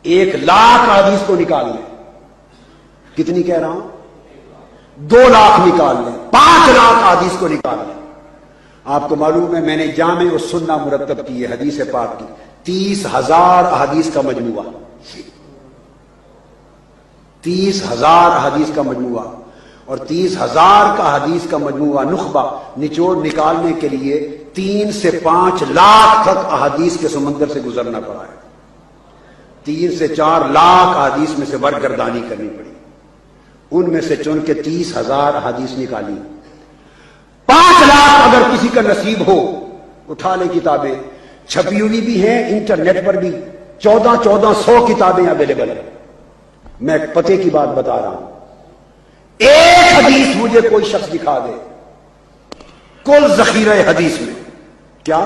1,00,000 حدیث کو نکال لیں. کتنی کہہ رہا ہوں؟ 2,00,000 نکال لیں, 5,00,000 حدیث کو نکال لیں. آپ کو معلوم ہے میں نے جامع السنہ مرتب کی ہے حدیث پاک کی, 30,000 احادیث کا مجموعہ, 30,000 احادیث کا مجموعہ, اور 30,000 کا حدیث کا مجموعہ نخبہ نچوڑ نکالنے کے لیے 3 سے 5 لاکھ تک احادیث کے سمندر سے گزرنا پڑا ہے. 3 سے 4 لاکھ احادیث میں سے ورگردانی کرنی پڑی, ان میں سے چن کے 30,000 احادیث نکالی. 5 لاکھ اگر کسی کا نصیب ہو اٹھا لے کتابیں, چھپی ہوئی بھی ہیں انٹرنیٹ پر بھی 1400 کتابیں اویلیبل ہیں. میں پتے کی بات بتا رہا ہوں. ایک حدیث مجھے کوئی شخص دکھا دے کل ذخیرہ حدیث میں, کیا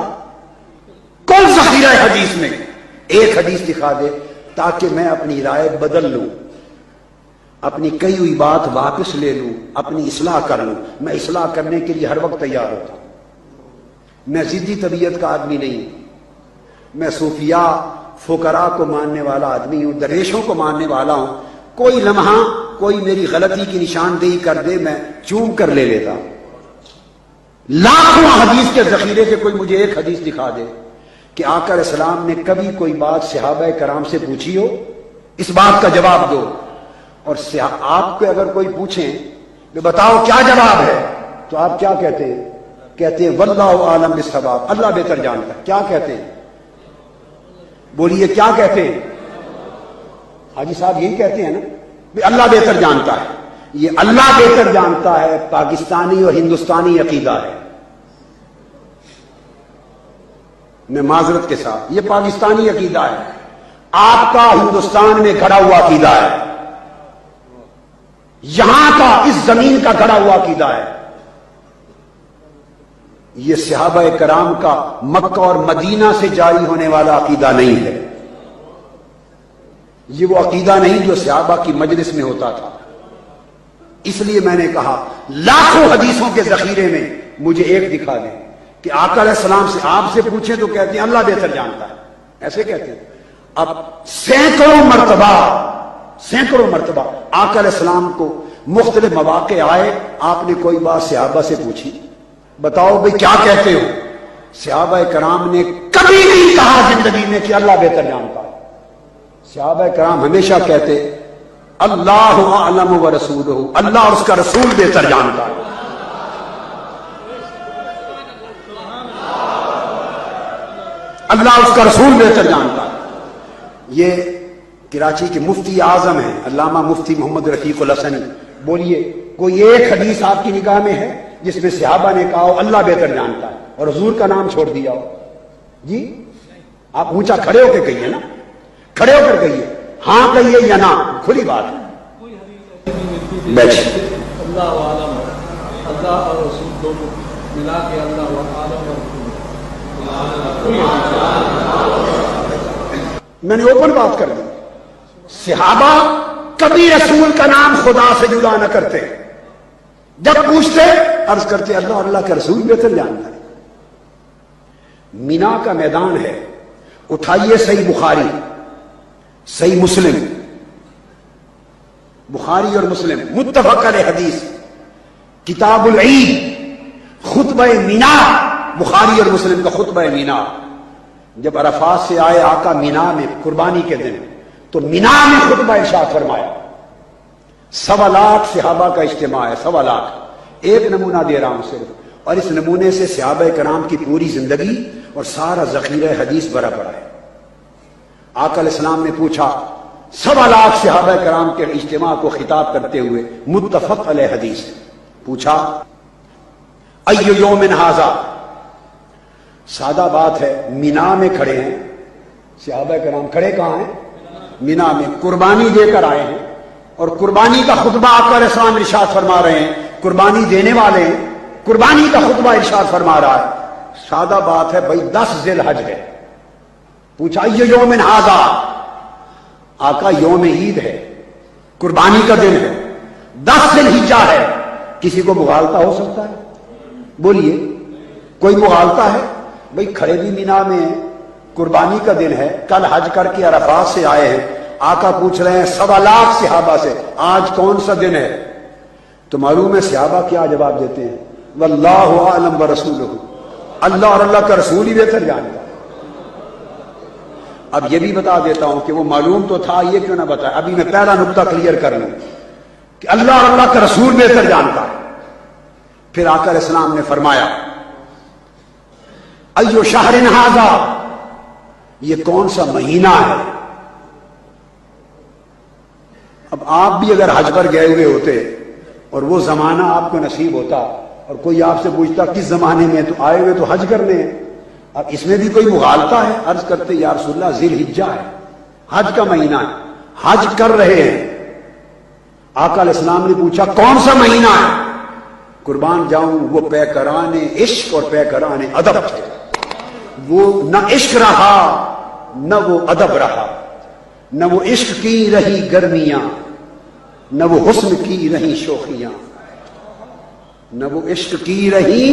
کل ذخیرہ حدیث میں ایک حدیث دکھا دے تاکہ میں اپنی رائے بدل لوں, اپنی کہی ہوئی بات واپس لے لوں, اپنی اصلاح کر لوں. میں اصلاح کرنے کے لیے ہر وقت تیار ہوتا ہوں. میں ضدی طبیعت کا آدمی نہیں, میں صوفیاء فقراء کو ماننے والا آدمی ہوں, درویشوں کو ماننے والا ہوں. کوئی لمحہ کوئی میری غلطی کی نشاندہی کر دے میں چوم کر لے لیتا ہوں. لاکھوں حدیث کے ذخیرے سے کوئی مجھے ایک حدیث دکھا دے کہ آقا علیہ السلام نے کبھی کوئی بات صحابہ کرام سے پوچھی ہو, اس بات کا جواب دو. اور آپ کو اگر کوئی پوچھیں کہ بتاؤ کیا جواب ہے, تو آپ کیا کہتے ہیں؟ کہتے ہیں واللہ عالم بالصواب, اللہ بہتر جانتا ہے. کیا کہتے ہیں؟ بولیے کیا کہتے ہیں؟ حاجی صاحب یہی کہتے ہیں نا, اللہ بہتر جانتا ہے. یہ اللہ بہتر جانتا ہے پاکستانی اور ہندوستانی عقیدہ ہے. میں معذرت کے ساتھ, یہ پاکستانی عقیدہ ہے, آپ کا ہندوستان میں گھڑا ہوا عقیدہ ہے, یہاں کا اس زمین کا گھڑا ہوا عقیدہ ہے. یہ صحابہ کرام کا مکہ اور مدینہ سے جاری ہونے والا عقیدہ نہیں ہے. یہ وہ عقیدہ نہیں جو صحابہ کی مجلس میں ہوتا تھا. اس لیے میں نے کہا لاکھوں حدیثوں کے ذخیرے میں مجھے ایک دکھا دیں کہ آقا علیہ السلام سے آپ سے پوچھیں تو کہتے ہیں اللہ بہتر جانتا ہے, ایسے کہتے ہیں. اب سینکڑوں مرتبہ آقا علیہ السلام کو مختلف مواقع آئے, آپ نے کوئی بات صحابہ سے پوچھی, بتاؤ بھئی کیا کہتے ہو؟ صحابہ کرام نے کبھی نہیں کہا زندگی میں کہ اللہ بہتر جانتا ہے. صحابہ کرام ہمیشہ کہتے اللہ اعلم و رسولہ, اللہ اور اس کا رسول بہتر جانتا ہے. اللہ اور اس کا رسول بہتر جانتا ہے. یہ کراچی کے مفتی اعظم ہیں علامہ مفتی محمد رفیق الحسنی. بولیے کوئی ایک حدیث آپ کی نگاہ میں ہے جس میں صحابہ نے کہا ہو اللہ بہتر جانتا ہے اور حضور کا نام چھوڑ دیا ہو؟ جی آپ اونچا کھڑے ہو کے کہیے نا, کھڑے ہو کر کہیے, ہاں کہیے یا نہ, کھلی بات ہے. اللہ عالم, اللہ اور رسول دونوں ملا کے اللہ عالم اور میں نے اوپن بات کر دی. صحابہ کبھی رسول کا نام خدا سے جدا نہ کرتے, جب پوچھتے عرض کرتے اللہ اور اللہ کا رسول بہتر جانتا ہے. مینا کا میدان ہے, اٹھائیے صحیح بخاری, صحیح مسلم, بخاری اور مسلم متفق علیہ حدیث, کتاب العید, خطبہ مینا, بخاری اور مسلم کا خطبہ مینا. جب عرفات سے آئے آقا مینا میں قربانی کے دن, تو مینا میں خطبہ ارشاد فرمایا. 1.25 لاکھ صحابہ کا اجتماع ہے, 1.25 لاکھ. ایک نمونہ دے رہا ہوں صرف, اور اس نمونے سے صحابہ کرام کی پوری زندگی اور سارا ذخیرہ حدیث بھرا پڑا ہے. آقا علیہ السلام نے پوچھا 1.25 لاکھ صحابہ کرام کے اجتماع کو خطاب کرتے ہوئے, متفق علیہ حدیث, پوچھا ای یوم ھذا, سادہ بات ہے, مینا میں کھڑے ہیں صحابہ کرام. کھڑے کہاں ہیں؟ مینا میں. قربانی دے کر آئے ہیں اور قربانی کا خطبہ آقا علیہ السلام ارشاد فرما رہے ہیں. قربانی دینے والے ہیں, قربانی کا خطبہ ارشاد فرما رہا ہے. سادہ بات ہے بھائی, 10 ذی الحج ہے. پوچھا یہ یوم ھذا, آقا یوم عید ہے, قربانی کا دن ہے, 10 ذی الحجہ ہے. کسی کو مغالطہ ہو سکتا ہے؟ بولیے کوئی مغالطہ ہے؟ بھائی کھڑے بھی مینا میں ہیں, قربانی کا دن ہے, کل حج کر کے عرفات سے آئے ہیں, آقا پوچھ رہے ہیں 1.25 لاکھ صحابہ سے آج کون سا دن ہے؟ تو معلوم ہے صحابہ کیا جواب دیتے ہیں؟ واللہ اعلم ورسولہ، اللہ اور اللہ کا رسول ہی بہتر جانتا ہے۔ اب یہ بھی بتا دیتا ہوں کہ وہ معلوم تو تھا، یہ کیوں نہ بتایا، ابھی میں پہلا نقطہ کلیئر کر لوں کہ اللہ اور اللہ کا رسول بہتر جانتا ہے۔ پھر آقا علیہ السلام نے فرمایا ایو شہر ھذا، یہ کون سا مہینہ ہے؟ اب آپ بھی اگر حج پر گئے ہوئے ہوتے اور وہ زمانہ آپ کو نصیب ہوتا اور کوئی آپ سے پوچھتا کس زمانے میں، تو آئے ہوئے تو حج کرنے ہیں، اب اس میں بھی کوئی مغالطہ ہے؟ عرض کرتے یا رسول اللہ ذی الحجہ ہے، حج کا مہینہ ہے، حج کر رہے ہیں۔ آقا علیہ السلام نے پوچھا کون سا مہینہ ہے؟ قربان جاؤں وہ پیکران عشق اور پیکران ادب تھے، وہ نہ عشق رہا نہ وہ ادب رہا، نہ وہ عشق کی رہی گرمیاں نہ وہ حسن کی رہی شوخیاں، نہ وہ عشق کی رہی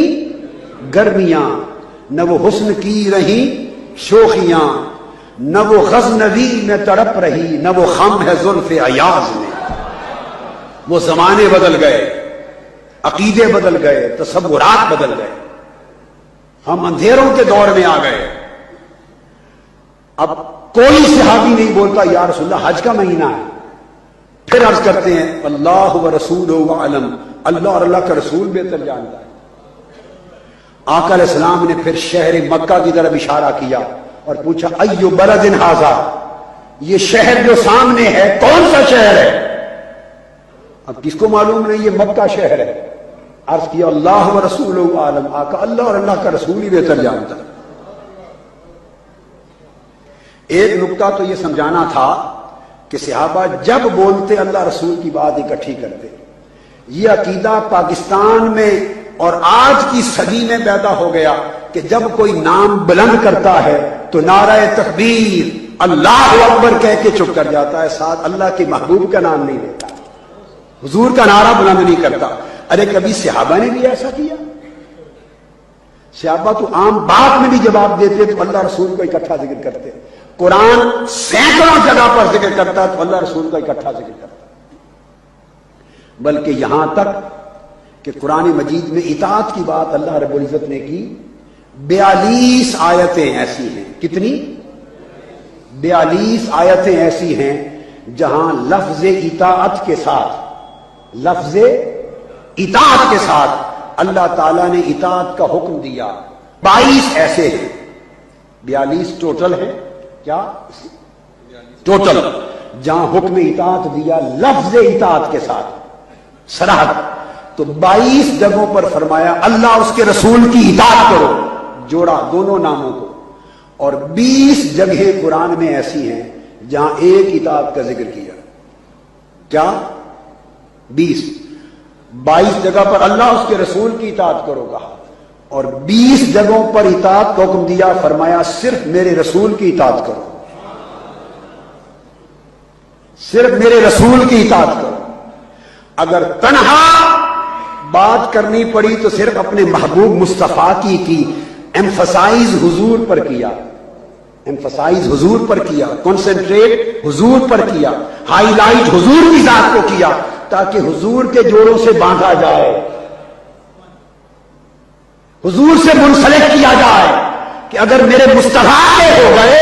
گرمیاں نہ وہ حسن کی رہی شوخیاں، نہ وہ غزنوی میں تڑپ رہی نہ وہ خم ہے زلف ایاز میں۔ وہ زمانے بدل گئے، عقیدے بدل گئے، تصورات بدل گئے، ہم اندھیروں کے دور میں آ گئے۔ اب کوئی صحابی نہیں بولتا یا رسول اللہ حج کا مہینہ ہے۔ پھر عرض کرتے ہیں اللہ ورسولہ اعلم، اللہ اور اللہ کا رسول بہتر جانتا ہے۔ آقا علیہ السلام نے پھر شہر مکہ کی طرف اشارہ کیا اور پوچھا ایو بلد ھذا، یہ شہر جو سامنے ہے کون سا شہر ہے؟ اب کس کو معلوم نہیں یہ مکہ شہر ہے؟ عرض کیا اللہ ورسولہ اعلم، آقا اللہ اور اللہ کا رسول ہی بہتر جانتا ہے۔ ایک نقطہ تو یہ سمجھانا تھا کہ صحابہ جب بولتے اللہ رسول کی بات اکٹھی کرتے۔ یہ عقیدہ پاکستان میں اور آج کی صدی میں پیدا ہو گیا کہ جب کوئی نام بلند کرتا ہے تو نعرہ تکبیر اللہ اکبر کہہ کے چپ کر جاتا ہے، ساتھ اللہ کے محبوب کا نام نہیں لیتا، حضور کا نعرہ بلند نہیں کرتا۔ ارے کبھی صحابہ نے بھی ایسا کیا؟ صحابہ تو عام بات میں بھی جواب دیتے تو اللہ رسول کو اکٹھا ذکر کرتے، قرآن سینکڑوں جگہ پر ذکر کرتا تو اللہ رسول کا اکٹھا ذکر کرتا، بلکہ یہاں تک کہ قرآن مجید میں اطاعت کی بات اللہ رب العزت نے کی 42 آیتیں ایسی ہیں۔ کتنی؟ 42 آیتیں ایسی ہیں جہاں لفظ اطاعت کے ساتھ، لفظ اطاعت کے ساتھ اللہ تعالیٰ نے اطاعت کا حکم دیا۔ 22 ایسے ہیں، 42 ٹوٹل ہیں، کیا ٹوٹل، جہاں حکم اطاعت دیا لفظ اطاعت کے ساتھ صراحت، تو 22 جگہوں پر فرمایا اللہ اس کے رسول کی اطاعت کرو، جوڑا دونوں ناموں کو، اور 20 جگہیں قرآن میں ایسی ہیں جہاں ایک اطاعت کا ذکر کیا۔ کیا؟ 22 جگہ پر اللہ اس کے رسول کی اطاعت کرو کہا، اور 20 جگہوں پر اطاعت کا حکم دیا، فرمایا صرف میرے رسول کی اطاعت کرو، صرف میرے رسول کی اطاعت کرو۔ اگر تنہا بات کرنی پڑی تو صرف اپنے محبوب مصطفیٰ کی ایمفسائز حضور پر کیا، ایمفسائز حضور پر کیا، کنسنٹریٹ حضور پر کیا، ہائی لائٹ حضور کی ذات کو کیا، تاکہ حضور کے جوڑوں سے باندھا جائے، حضور سے منسلک کیا جائے کہ اگر میرے مصطفیٰ کے ہو گئے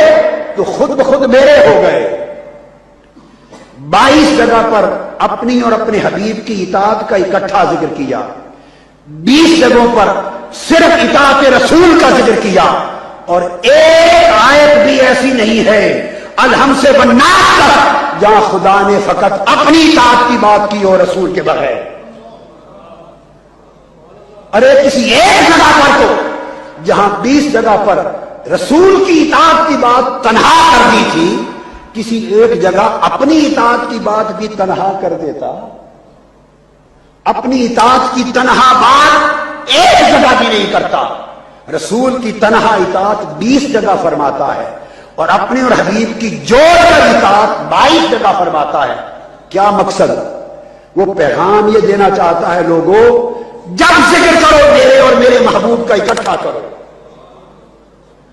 تو خود بخود میرے ہو گئے۔ 22 جگہ پر اپنی اور اپنے حبیب کی اطاعت کا اکٹھا ذکر کیا، 20 جگہوں پر صرف اطاعت رسول کا ذکر کیا، اور ایک آیت بھی ایسی نہیں ہے الحم سے والناس تک جہاں خدا نے فقط اپنی اطاعت کی بات کی اور رسول کے بغیر۔ ارے کسی ایک جگہ پر تو جہاں 20 جگہ پر رسول کی اطاعت کی بات تنہا کر دی تھی، کسی ایک جگہ اپنی اطاعت کی بات بھی تنہا کر دیتا، اپنی اطاعت کی تنہا بات ایک جگہ بھی نہیں کرتا۔ رسول کی تنہا اطاعت 20 جگہ فرماتا ہے، اور اپنے اور حبیب کی جوڑ کر اطاعت 22 جگہ فرماتا ہے۔ کیا مقصد؟ وہ پیغام یہ دینا چاہتا ہے لوگوں جب ذکر کرو میرے اور میرے محبوب کا اکٹھا کرو،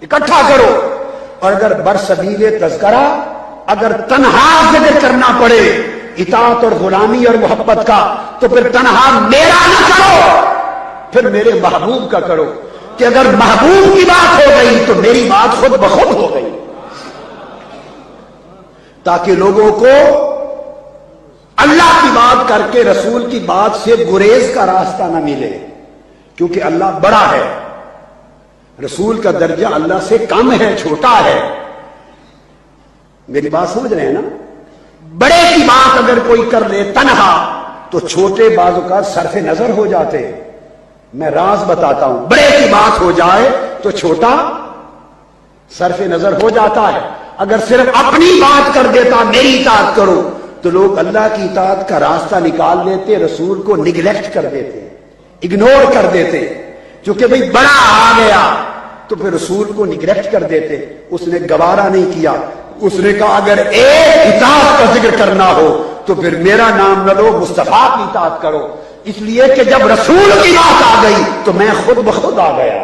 اکٹھا کرو، اور اگر برسبیل تذکرہ اگر تنہا ذکر کرنا پڑے اطاعت اور غلامی اور محبت کا تو پھر تنہا میرا نہ کرو، پھر میرے محبوب کا کرو، کہ اگر محبوب کی بات ہو گئی تو میری بات خود بخود ہو گئی، تاکہ لوگوں کو اللہ کی بات کر کے رسول کی بات سے گریز کا راستہ نہ ملے، کیونکہ اللہ بڑا ہے، رسول کا درجہ اللہ سے کم ہے، چھوٹا ہے۔ میری بات سمجھ رہے ہیں نا؟ بڑے کی بات اگر کوئی کر لے تنہا تو چھوٹے بعض اوقات صرف نظر ہو جاتے ہیں۔ میں راز بتاتا ہوں، بڑے کی بات ہو جائے تو چھوٹا صرف نظر ہو جاتا ہے۔ اگر صرف اپنی بات کر دیتا میری اطاعت کرو تو لوگ اللہ کی اطاعت کا راستہ نکال لیتے، رسول کو نگلیکٹ کر دیتے، اگنور کر دیتے، چونکہ بھئی بڑا آ گیا تو پھر رسول کو نگلیکٹ کر دیتے۔ اس نے گوارا نہیں کیا، اس نے کہا اگر ایک اطاعت کا ذکر کرنا ہو تو پھر میرا نام نہ لو، مصطفیٰ کی اطاعت کرو، اس لیے کہ جب رسول کی بات آ گئی تو میں خود بخود آ گیا۔